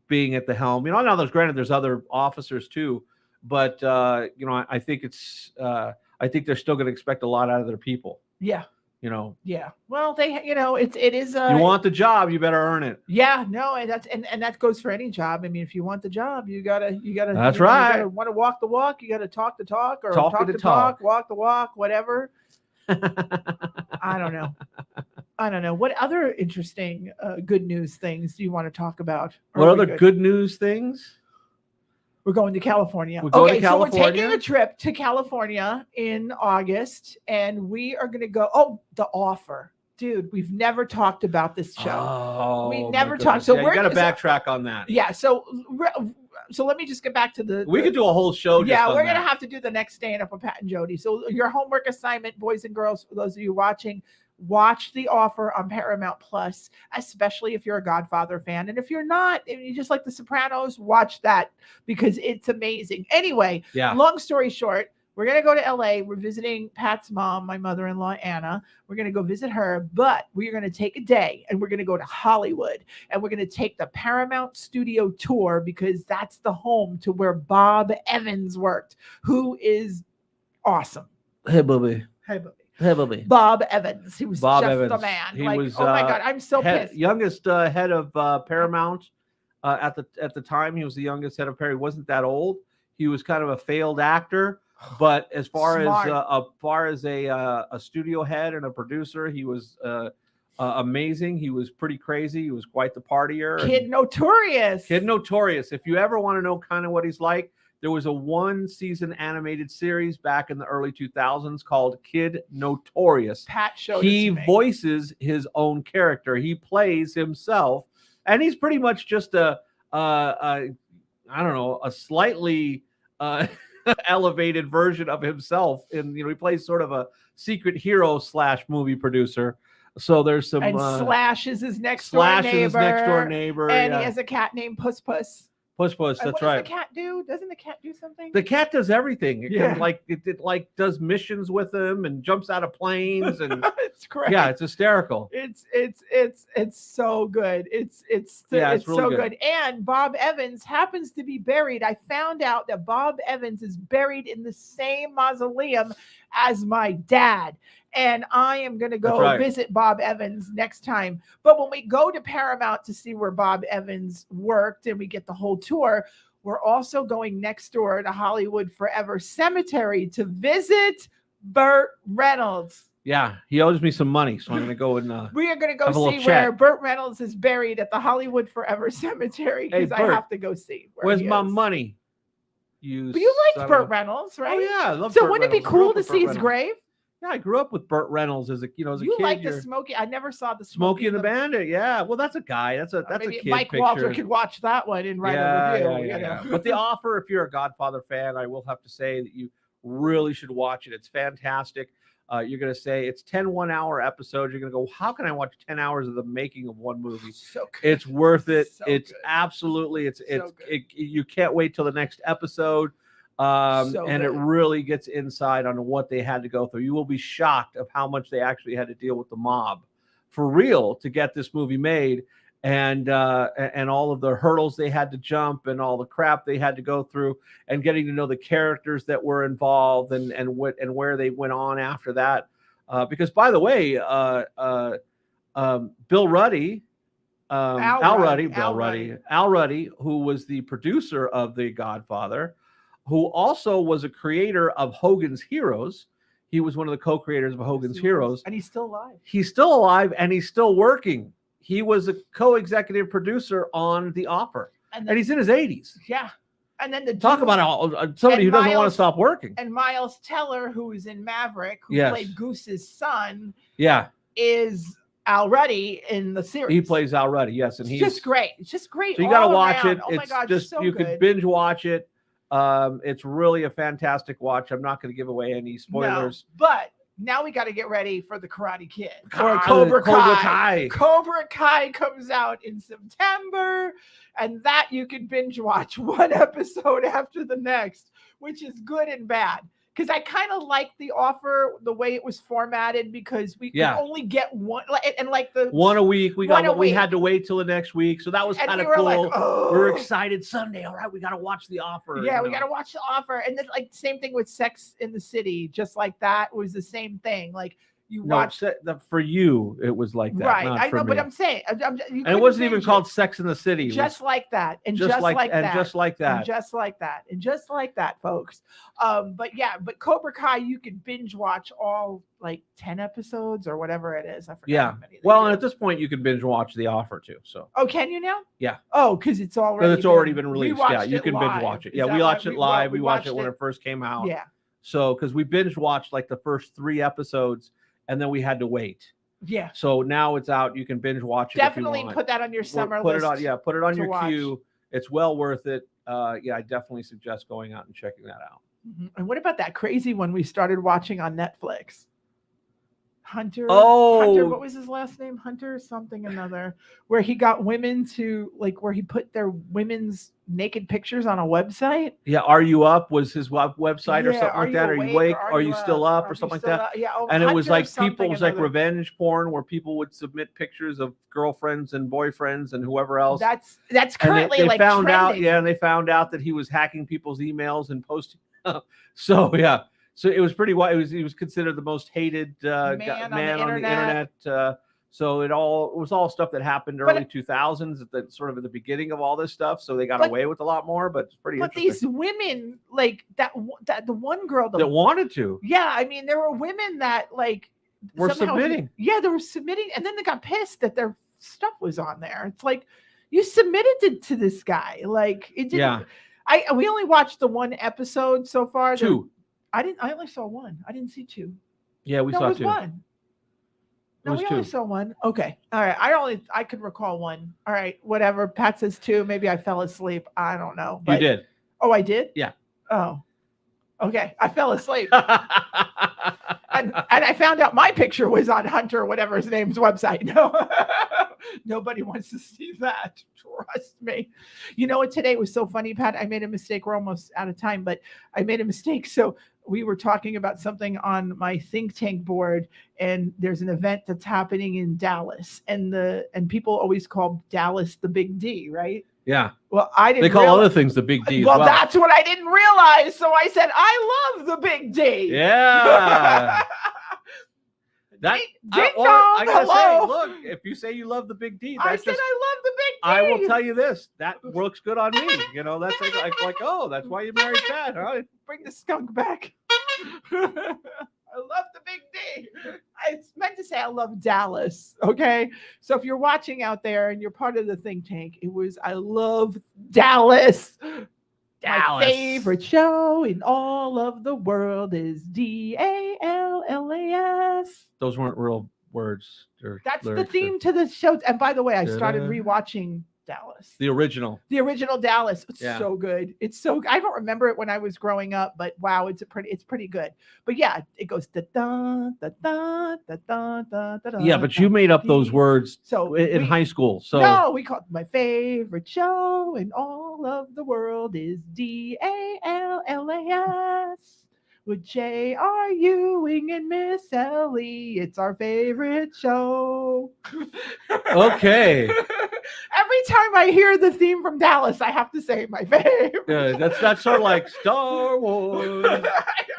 being at the helm. Now there's other officers too, but I think I think they're still going to expect a lot out of their people. Yeah. Yeah. Well, it is. You want the job, you better earn it. Yeah. No, and that goes for any job. I mean, if you want the job, you gotta. That's right. You gotta want to walk the walk. You gotta talk the talk, or talk the talk, walk the walk, whatever. I don't know. What other interesting, good news things do you want to talk about? What other good news things? We're going to California. We're going to California. So we're taking a trip to California in August, and we are going to go. Oh, The Offer. Dude, we've never talked about this show. Oh, we never talked. So we're going to backtrack on that. Yeah. So let me just get back to we could do a whole show. Yeah, we're going to have to do the next stand-up with Pat and Jodi. So your homework assignment, boys and girls, for those of you watching, watch The Offer on Paramount Plus, especially if you're a Godfather fan. And if you're not, and you just like The Sopranos, watch that because it's amazing. Anyway, long story short, we're going to go to LA. We're visiting Pat's mom, my mother-in-law, Anna. We're going to go visit her, but we're going to take a day and we're going to go to Hollywood and we're going to take the Paramount Studio tour because that's the home to where Bob Evans worked, who is awesome. Hey, Bobby. Heavily. Bob Evans. He was Bob just Evans. the man. He Like, was, oh my God, I'm so pissed. youngest head of Paramount at the time. He was the youngest head of Paramount. He wasn't that old. He was kind of a failed actor, but as far as a studio head and a producer, he was amazing. He was pretty crazy. He was quite the partier. Kid Notorious. Kid Notorious. If you ever want to know kind of what he's like, there was a 1-season animated series back in the early 2000s called Kid Notorious. Pat showed He it to me. voices his own character. He plays himself, and he's pretty much just a slightly elevated version of himself. And he plays sort of a secret hero / movie producer. So there's some Slash is his next door neighbor, and he has a cat named Puss Puss. Puss, that's what right. What does the cat do? Doesn't the cat do something? The cat does everything. It can, does missions with him and jumps out of planes and it's great. Yeah, it's hysterical. It's so good. It's really so good. And Bob Evans happens to be buried. I found out that Bob Evans is buried in the same mausoleum as my dad. And I am going to go visit Bob Evans next time. But when we go to Paramount to see where Bob Evans worked and we get the whole tour, we're also going next door to Hollywood Forever Cemetery to visit Burt Reynolds. Yeah, he owes me some money, so I'm going to go and we are going to go see where Burt Reynolds is buried at the Hollywood Forever Cemetery because I have to go see where's my money. But you liked Burt Reynolds, right? Oh yeah, I love So Burt wouldn't it be cool to see his grave? Yeah, I grew up with Burt Reynolds as a kid. You like the Smokey? I never saw the Smokey and the Bandit. Yeah, well, that's a guy. That's a kid Mike picture. Walter could watch that one and write a review. Yeah. But The Offer, if you're a Godfather fan, I will have to say that you really should watch it. It's fantastic. You're going to say it's 10 1-hour episodes. You're going to go, how can I watch 10 hours of the making of one movie? So good. It's worth it. So it's good. absolutely. You can't wait till the next episode. And it really gets inside on what they had to go through. You will be shocked of how much they actually had to deal with the mob for real to get this movie made, and all of the hurdles they had to jump and all the crap they had to go through, and getting to know the characters that were involved and where they went on after that. Because by the way, Bill Ruddy, Al Ruddy, who was the producer of The Godfather, who also was a creator of Hogan's Heroes. He was one of the co-creators of Hogan's Heroes. And he's still alive. He's still alive, and he's still working. He was a co-executive producer on The Offer. And he's in his 80s. Yeah. And then talk about somebody who doesn't want to stop working. And Miles Teller, who is in Maverick, who played Goose's son, is Al Ruddy in the series. He plays Al Ruddy, yes. And he's just great. It's just great. So you got to watch it. Oh my God, just so you good. could binge watch it. It's really a fantastic watch. I'm not going to give away any spoilers. No, but now we got to get ready for the Karate Kid or Cobra Kai. Cobra Kai comes out in September, and that you can binge watch one episode after the next, which is good and bad. Because I kind of like The Offer the way it was formatted, because we could only get one, and like the one a week. We had to wait till the next week, so that was kind of cool. Like, we were excited. Sunday, all right, we got to watch The Offer. Yeah, we got to watch The Offer, and then like same thing with Sex in the City, just like that was the same thing. Like you watched for you, it was like that, right? I know, but I'm saying, and it wasn't even called Sex in the City. Just like that, and just like that, and just like that, and just like that, and just like that, folks. But Cobra Kai, you could binge watch all like 10 episodes or whatever it is. I forget. Yeah. Well, and at this point, you can binge watch The Offer too. So. Oh, can you now? Yeah. Oh, because it's already been released. Yeah, you can binge watch it. Yeah, we watched it live. We watched it when it first came out. Yeah. So, because we binge watched like the first 3 episodes, and then we had to wait. Yeah. So now it's out. You can binge watch it. Definitely if you want. Put that on your summer put list. Put it on your watch. queue. It's well worth it. I definitely suggest going out and checking that out. Mm-hmm. And what about that crazy one we started watching on Netflix? Hunter. What was his last name? Hunter something another, where he got women to where he put their women's naked pictures on a website. Yeah, Are You Up was his website or something like that. Are you awake? Are you still up or something like that? Yeah. And it was like people, it was like revenge porn where people would submit pictures of girlfriends and boyfriends and whoever else. That's currently they found trending. out. Yeah, and they found out that he was hacking people's emails and posting. So yeah. So it was pretty wild. He was considered the most hated Man on the internet. So it was all stuff that happened But- early 2000s, at the sort of at the beginning of all this stuff. So they got But- away with a lot more, but it's pretty But interesting. these women, like that the one girl, That wanted to. yeah, I mean, there were women that like Were somehow- submitting. Yeah, they were submitting, and then they got pissed that their stuff was on there. It's like you submitted to this guy. Like it didn't. Yeah. We only watched the one episode so far. Two. I only saw one. I didn't see two. Yeah, we No, saw it was two. one. It No, was we two. only saw one. Okay. All right. I could recall one. All right. Whatever. Pat says two. Maybe I fell asleep. I don't know. You But, did. Oh, I did? Yeah. Oh. Okay. I fell asleep. and I found out my picture was on Hunter, whatever his name's website. No. Nobody wants to see that. Trust me. You know what? Today was so funny, Pat. I made a mistake. We're almost out of time, but I made a mistake. So we were talking about something on my think tank board, and there's an event that's happening in Dallas, and people always call Dallas the Big D, right? Yeah. Well, I didn't. They call realize, other things the Big D as well, well. that's what I didn't realize. So I said, I love the Big D. Yeah. That Ding or dong, I gotta say, hello. look, if you say you love the Big D, I that's said, just, I love the Big D. I will tell you this, that looks good on me. You know, that's like oh, that's why you married Pat, huh? Bring the skunk back. I love the Big D. I meant to say I love Dallas. Okay. So if you're watching out there and you're part of the think tank, I love Dallas. My Dallas. favorite show in all of the world is DALLAS. Those weren't real words. They're That's lyrics. the theme to the show. And by the way, I started Da-da. rewatching Dallas. The original. The original Dallas. It's Yeah. so good. It's so I don't remember it when I was growing up, but wow, it's pretty good. But yeah, it goes da da da da da da da da. Yeah, but you made up those words So in we- high school. So No, we call it my favorite show in all of the world is DALLAS with J.R. Ewing and Miss Ellie. It's our favorite show. Okay. Every time I hear the theme from Dallas, I have to say my favorite. Yeah, that's sort of like Star Wars.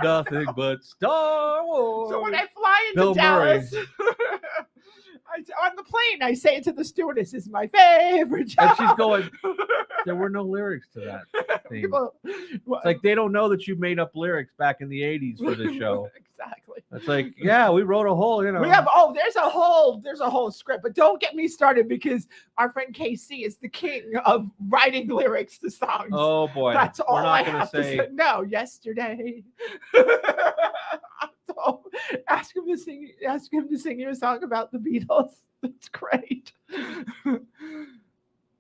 Nothing but Star Wars. So when I fly into Bill Murray. Dallas, on the plane, I say to the stewardess, "Is my favorite show." And she's going, there were no lyrics to that theme. People- It's like they don't know that you made up lyrics back in the 80s for this show. Exactly. It's like, yeah, we wrote a whole, you know. There's a whole script, but don't get me started because our friend KC is the king of writing lyrics to songs. Oh boy. That's all We're not I gonna have to say. say. No, yesterday. So, ask him to sing you a song about the Beatles. That's great.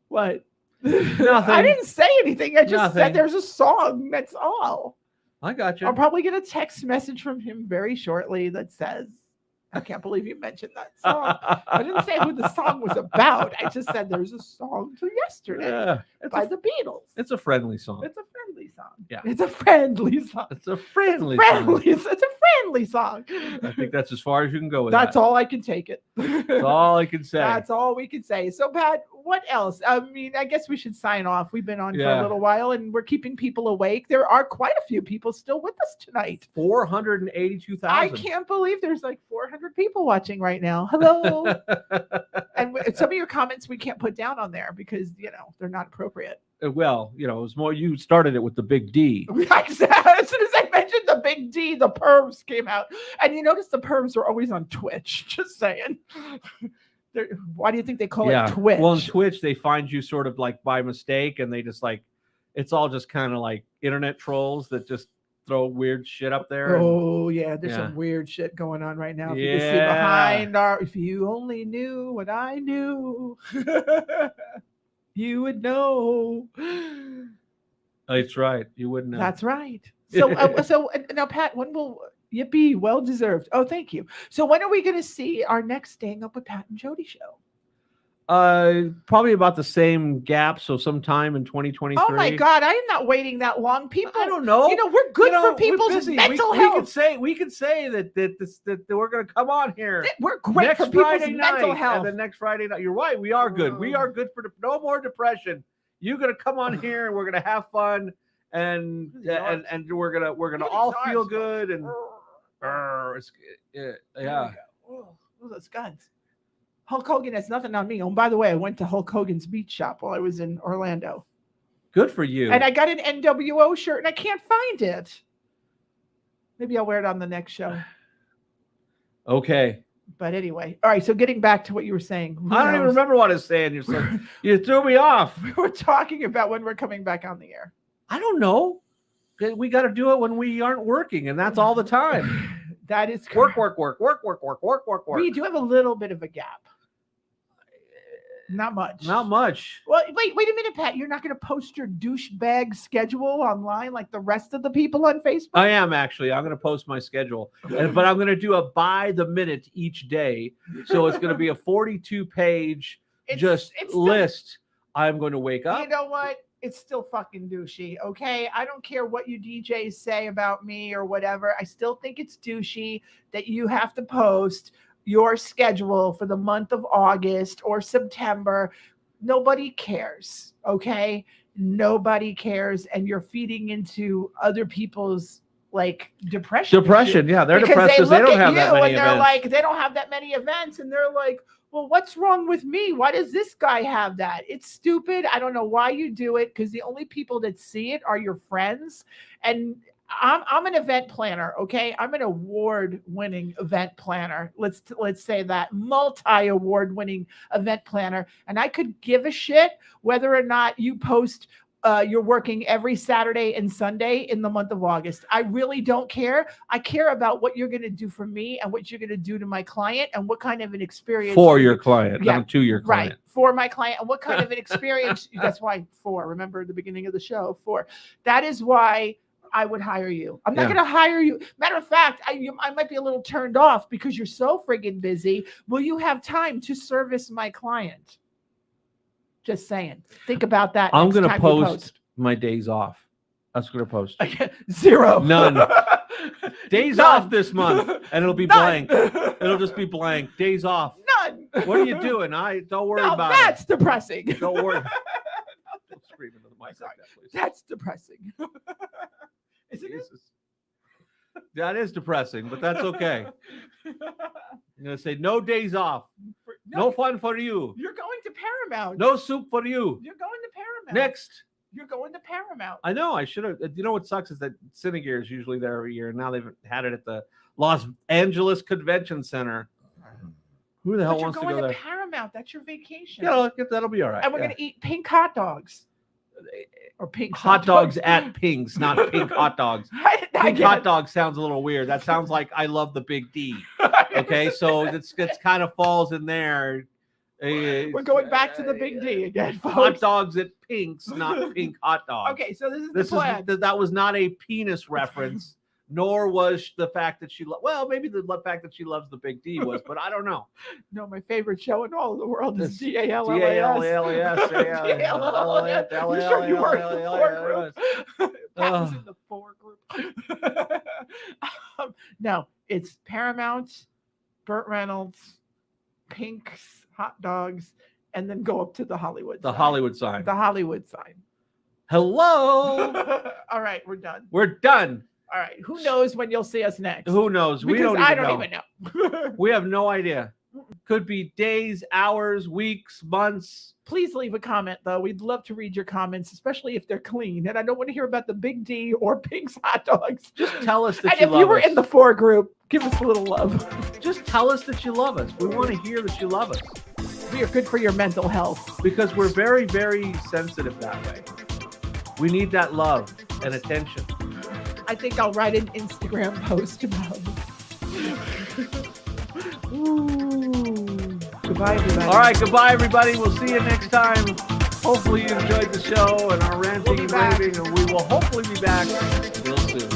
What? Nothing. I didn't say anything. I just Nothing. said there's a song. That's all. I got you. I'll probably get a text message from him very shortly that says, I can't believe you mentioned that song. I didn't say who the song was about. I just said there's a song to yesterday Yeah, it's by a, the Beatles. it's a friendly song. It's a friendly song. Yeah. It's a friendly song. It's a friendly song. It's a friendly song. I think that's as far as you can go with That's that. all I can take it. That's all I can say. That's all we can say. So, Pat, what else? I mean, I guess we should sign off. We've been on for Yeah. a little while and we're keeping people awake. There are quite a few people still with us tonight. 482,000. I can't believe there's like 400 people watching right now. Hello. And some of your comments we can't put down on there because, they're not appropriate. Well, it was more, you started it with the big D. As soon as I mentioned the Big D, the pervs came out. And you notice the pervs are always on Twitch. Just saying. Why do you think they call it Twitch? Well, on Twitch, they find you sort of like by mistake and they just like, it's all just kind of like internet trolls that just throw weird shit up there. Oh, yeah. There's Yeah. some weird shit going on right now. If you can see Yeah. behind if you only knew what I knew, you would know. That's right. You wouldn't know. That's right. So, now, Pat, when will yippee? Well deserved. Oh, thank you. So, when are we going to see our next Staying Up with Pat and Jodi show? Probably about the same gap. So sometime in 2023. Oh my God, I am not waiting that long. People, I don't know. we're good for we're people's busy. mental we health. could say that we're going to come on here We're great next for people's Friday mental night, health. and then next Friday night. You're right. We are good. We are good for no more depression. You're going to come on here and we're going to have fun. and Yards. and we're gonna Look at all these feel arms, good and There yeah. we go. Oh, those guns. Hulk Hogan has nothing on me. Oh, by the way, I went to Hulk Hogan's beach shop while I was in Orlando. Good for you. And I got an NWO shirt and I can't find it. Maybe I'll wear it on the next show. Okay. But anyway, all right. So getting back to what you were saying. I don't even remember what I was saying. You threw me off. We were talking about when we're coming back on the air. I don't know. We got to do it when we aren't working, and that's all the time. That is work. We do have a little bit of a gap. Not much. Not much. Well, wait a minute, Pat. You're not going to post your douchebag schedule online like the rest of the people on Facebook? I am actually. I'm going to post my schedule, but I'm going to do a by the minute each day. So it's going to be a 42-page list. I'm going to wake up. You know what? It's still fucking douchey, okay? I don't care what you DJs say about me or whatever. I still think it's douchey that you have to post your schedule for the month of August or September. Nobody cares, okay? Nobody cares, and you're feeding into other people's like depression. Yeah, they're depressed because they don't have that many events. They're like, they don't have that many events, and they're like, well, what's wrong with me? Why does this guy have that? It's stupid. I don't know why you do it, because the only people that see it are your friends. And I'm an event planner, okay? I'm an award-winning event planner. Let's say that, multi-award-winning event planner. And I could give a shit whether or not you post you're working every Saturday and Sunday in the month of August. I really don't care. I care about what you're going to do for me and what you're going to do to my client and what kind of an experience for your client, yeah, not to your client. Right, for my client, and what kind of an experience. That's why remember the beginning of the show, that is why I would hire you. I'm not going to hire you. Matter of fact, I might be a little turned off because you're so friggin' busy. Will you have time to service my client? Just saying. Think about that. I'm going to post my days off. That's going to post. 0. None. Days off this month, and it'll be blank. It'll just be blank. Days off. None. What are you doing? Don't worry about it. That's depressing. Don't worry. Don't scream into the mic like that, please. That's depressing. Isn't it? That is depressing, but that's okay. I'm going to say no days off. No fun for you. You're going to Paramount. No soup for you. You're going to Paramount. Next. You're going to Paramount. I know. I should have. You know what sucks is that Cinegear is usually there every year, and now they've had it at the Los Angeles Convention Center. Who the hell wants to go there? You're going to Paramount. That's your vacation. Yeah, that'll be all right. And we're going to eat pink hot dogs. Or pink hot dogs at Pink's, not pink hot dogs. Pink hot dog sounds a little weird. That sounds like I love the Big D. Okay, so it's kind of falls in there. We're going back to the Big D again, folks. Hot dogs at Pink's, not pink hot dogs. Okay, so this is the plan. That was not a penis reference, nor was the fact that well, maybe the fact that she loves the Big D was, but I don't know. No, my favorite show in all of the world is DALLAS. You sure you were in the 4 group? That was in the 4 group. No, it's Paramount, Burt Reynolds, Pink's hot dogs, and then go up to the Hollywood sign. Hollywood sign. The Hollywood sign. Hello. All right, we're done. We're done. All right. Who knows when you'll see us next? Who knows? Because I don't even know. We have no idea. Could be days, hours, weeks, months. Please leave a comment, though. We'd love to read your comments, especially if they're clean. And I don't want to hear about the Big D or Pink's hot dogs. Just tell us that and if you were in the 4 group, give us a little love. Just tell us that you love us. We want to hear that you love us. We are good for your mental health. Because we're very, very sensitive that way. We need that love and attention. I think I'll write an Instagram post about it. Ooh. Goodbye, everybody. All right, goodbye, everybody. We'll see you next time. Hopefully you enjoyed the show and our ranting and raving, and we will hopefully be back real soon.